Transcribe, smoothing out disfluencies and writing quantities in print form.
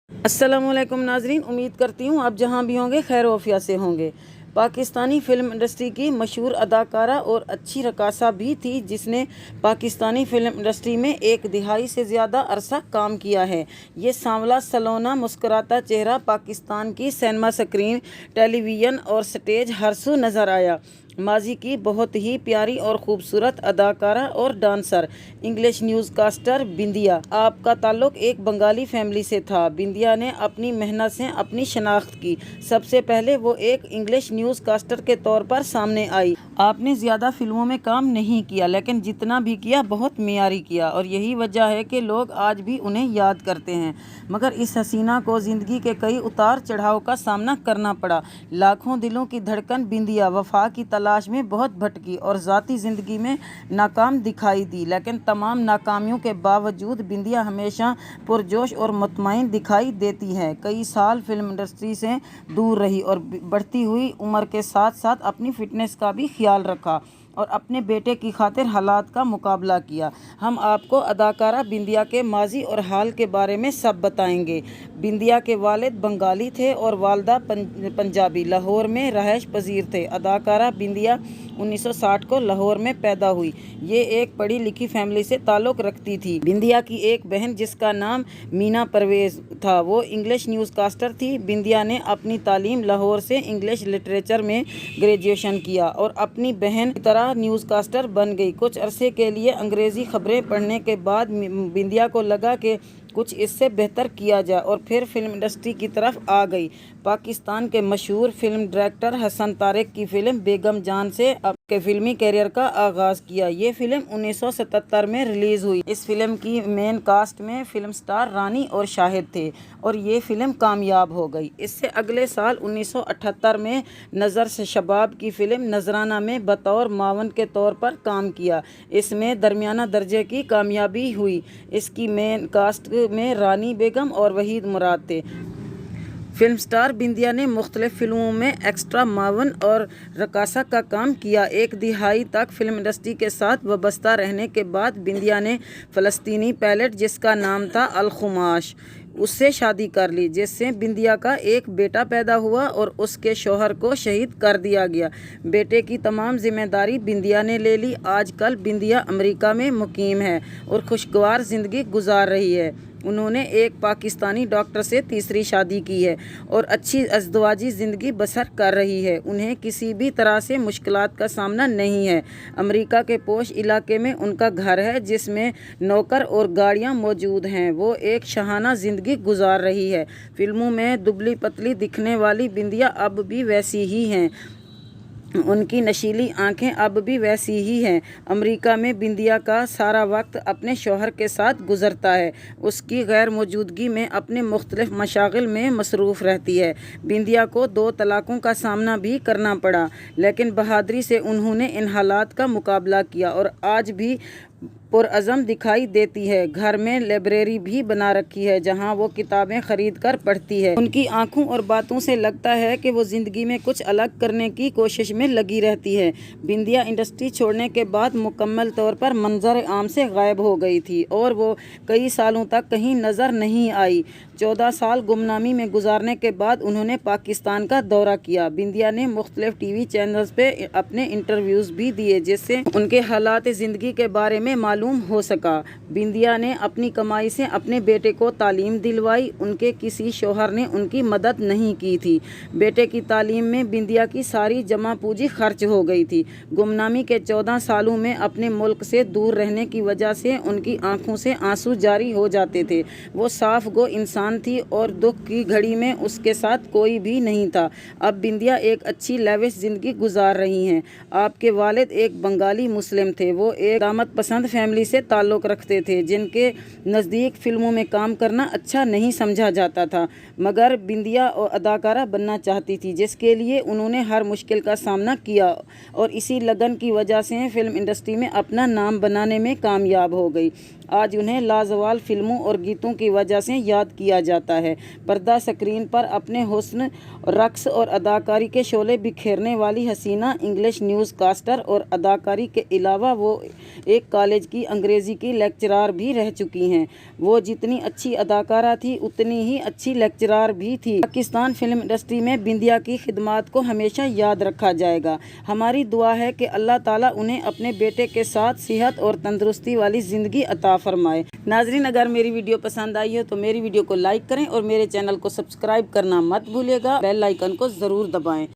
अस्सलामुअलैकुम नाजरीन, उम्मीद करती हूँ आप जहाँ भी होंगे खैर वफिया से होंगे। पाकिस्तानी फ़िल्म इंडस्ट्री की मशहूर अदाकारा और अच्छी रकासा भी थी जिसने पाकिस्तानी फ़िल्म इंडस्ट्री में एक दिहाई से ज़्यादा अरसा काम किया है। ये सांवला सलोना मुस्कुराता चेहरा पाकिस्तान की सिनेमा स्क्रीन, टेलीविज़न और स्टेज हर सू नज़र आया। माजी की बहुत ही प्यारी और ख़ूबसूरत अदाकारा और डांसर, इंग्लिश न्यूज़ कास्टर बिंदिया। आपका ताल्लुक़ एक बंगाली फैमिली से था। बिंदिया ने अपनी मेहनत से अपनी शनाख्त की। सबसे पहले वो एक इंग्लिश न्यूज़ कास्टर के तौर पर सामने आई। आपने ज़्यादा फिल्मों में काम नहीं किया, लेकिन जितना भी किया बहुत मियारी किया, और यही वजह है कि लोग आज भी उन्हें याद करते हैं। मगर इस हसीना को ज़िंदगी के कई उतार चढ़ाव का सामना करना पड़ा। लाखों दिलों की धड़कन बिंदिया वफा की तलाश में बहुत भटकी और ज़ाती ज़िंदगी में नाकाम दिखाई दी, लेकिन तमाम नाकामियों के बावजूद बिंदिया हमेशा पुरजोश और मुतमईन दिखाई देती है। कई साल फिल्म इंडस्ट्री से दूर रही और बढ़ती हुई उम्र के साथ साथ अपनी फ़िटनेस का भी ख्याल रखा और अपने बेटे की खातिर हालात का मुकाबला किया। हम आपको अदाकारा बिंदिया के माजी और हाल के बारे में सब बताएंगे। बिंदिया के वालिद बंगाली थे और वालदा पंजाबी, लाहौर में रहायश पजीर थे। अदाकारा बिंदिया 1960 को लाहौर में पैदा हुई। ये एक पढ़ी लिखी फैमिली से ताल्लुक़ रखती थी। बिंदिया की एक बहन जिसका नाम मीना परवेज़ था, वो इंग्लिश न्यूज़ कास्टर थी। बिंदिया ने अपनी तालीम लाहौर से इंग्लिश लिटरेचर में ग्रेजुएशन किया और अपनी बहन की तरह न्यूज़ कास्टर बन गई। कुछ अरसे के लिए अंग्रेज़ी खबरें पढ़ने के बाद बिंदिया को लगा कि कुछ इससे बेहतर किया जाए और फिर फिल्म इंडस्ट्री की तरफ आ गई। पाकिस्तान के मशहूर फिल्म डायरेक्टर हसन तारिक की फिल्म बेगम जान से अपने फिल्मी कैरियर का आगाज़ किया। ये फिल्म 1977 में रिलीज़ हुई। इस फिल्म की मेन कास्ट में फिल्म स्टार रानी और शाहिद थे और ये फिल्म कामयाब हो गई। इससे अगले साल 1978 में नज़र से शबाब की फिल्म नजराना में बतौर मावन के तौर पर काम किया। इसमें दरमियाना दर्जे की कामयाबी हुई। इसकी मेन कास्ट में रानी बेगम और वहीद मुराद थे। फिल्म स्टार बिंदिया ने मुख्तलिफ फिल्मों में एक्स्ट्रा मावन और रकासा का काम किया। एक दिहाई तक फिल्म इंडस्ट्री के साथ वाबस्ता रहने के बाद बिंदिया ने फ़लस्तीनी पायलट जिसका नाम था अल खुमाश, उससे शादी कर ली, जिससे बिंदिया का एक बेटा पैदा हुआ और उसके शौहर को शहीद कर दिया गया। बेटे की तमाम जिम्मेदारी बिंदिया ने ले ली। आजकल बिंदिया अमेरिका में मुकीम है और खुशगवार ज़िंदगी गुजार रही है। उन्होंने एक पाकिस्तानी डॉक्टर से तीसरी शादी की है और अच्छी अज़दवाजी ज़िंदगी बसर कर रही है। उन्हें किसी भी तरह से मुश्किलात का सामना नहीं है। अमेरिका के पोश इलाके में उनका घर है जिसमें नौकर और गाड़ियां मौजूद हैं। वो एक शाहाना ज़िंदगी गुजार रही है। फिल्मों में दुबली पतली दिखने वाली बिंदिया अब भी वैसी ही हैं। उनकी नशीली आंखें अब भी वैसी ही हैं। अमेरिका में बिंदिया का सारा वक्त अपने शौहर के साथ गुजरता है। उसकी गैर मौजूदगी में अपने मुख्तलिफ मशागिल में मसरूफ़ रहती है। बिंदिया को 2 तलाक़ों का सामना भी करना पड़ा, लेकिन बहादुरी से उन्होंने इन हालात का मुकाबला किया और आज भी पुरअज़म दिखाई देती है। घर में लाइब्रेरी भी बना रखी है जहां वो किताबें खरीद कर पढ़ती है। उनकी आंखों और बातों से लगता है कि वो ज़िंदगी में कुछ अलग करने की कोशिश में लगी रहती है। बिंदिया इंडस्ट्री छोड़ने के बाद मुकम्मल तौर पर मंजर आम से गायब हो गई थी और वो कई सालों तक कहीं नज़र नहीं आई। 14 साल गुमनामी में गुजारने के बाद उन्होंने पाकिस्तान का दौरा किया। बिंदिया ने मुख्तलिफ टीवी चैनल्स पे अपने इंटरव्यूज़ भी दिए जिससे उनके हालात ज़िंदगी के बारे में मालूम हो सका। बिंदिया ने अपनी कमाई से अपने बेटे को तालीम दिलवाई। उनके किसी शौहर ने उनकी मदद नहीं की थी। बेटे की तालीम में बिंदिया की सारी जमा पूंजी खर्च हो गई थी। गुमनामी के 14 सालों में अपने मुल्क से दूर रहने की वजह से उनकी आंखों से आंसू जारी हो जाते थे। वो साफ गो इंसान थी और दुख की घड़ी में उसके साथ कोई भी नहीं था। अब बिंदिया एक अच्छी लेविश ज़िंदगी गुजार रही हैं। आपके वालिद एक बंगाली मुस्लिम थे। वो एक दामद पसंद फैमिली से ताल्लुक़ रखते थे जिनके नज़दीक फ़िल्मों में काम करना अच्छा नहीं समझा जाता था, मगर बिंदिया अदाकारा बनना चाहती थी जिसके लिए उन्होंने हर मुश्किल का सामना किया और इसी लगन की वजह से फ़िल्म इंडस्ट्री में अपना नाम बनाने में कामयाब हो गई। آج انہیں لازوال فلموں اور گیتوں کی وجہ سے یاد کیا جاتا ہے۔ پردہ اسکرین پر اپنے حسن، رقص اور اداکاری کے شعلے بکھیرنے والی حسینہ انگلش نیوز کاسٹر اور اداکاری کے علاوہ وہ ایک کالج کی انگریزی کی لیکچرار بھی رہ چکی ہیں۔ وہ جتنی اچھی اداکارہ تھی اتنی ہی اچھی لیکچرار بھی تھی۔ پاکستان فلم انڈسٹری میں بندیا کی خدمات کو ہمیشہ یاد رکھا جائے گا۔ ہماری دعا ہے کہ اللہ تعالیٰ انہیں اپنے بیٹے کے ساتھ صحت اور تندرستی والی زندگی عطا فرمائے۔ ناظرین، اگر میری ویڈیو پسند آئی ہو تو میری ویڈیو کو لائک کریں اور میرے چینل کو سبسکرائب کرنا مت بھولیے گا۔ بیل آئیکن کو ضرور دبائیں۔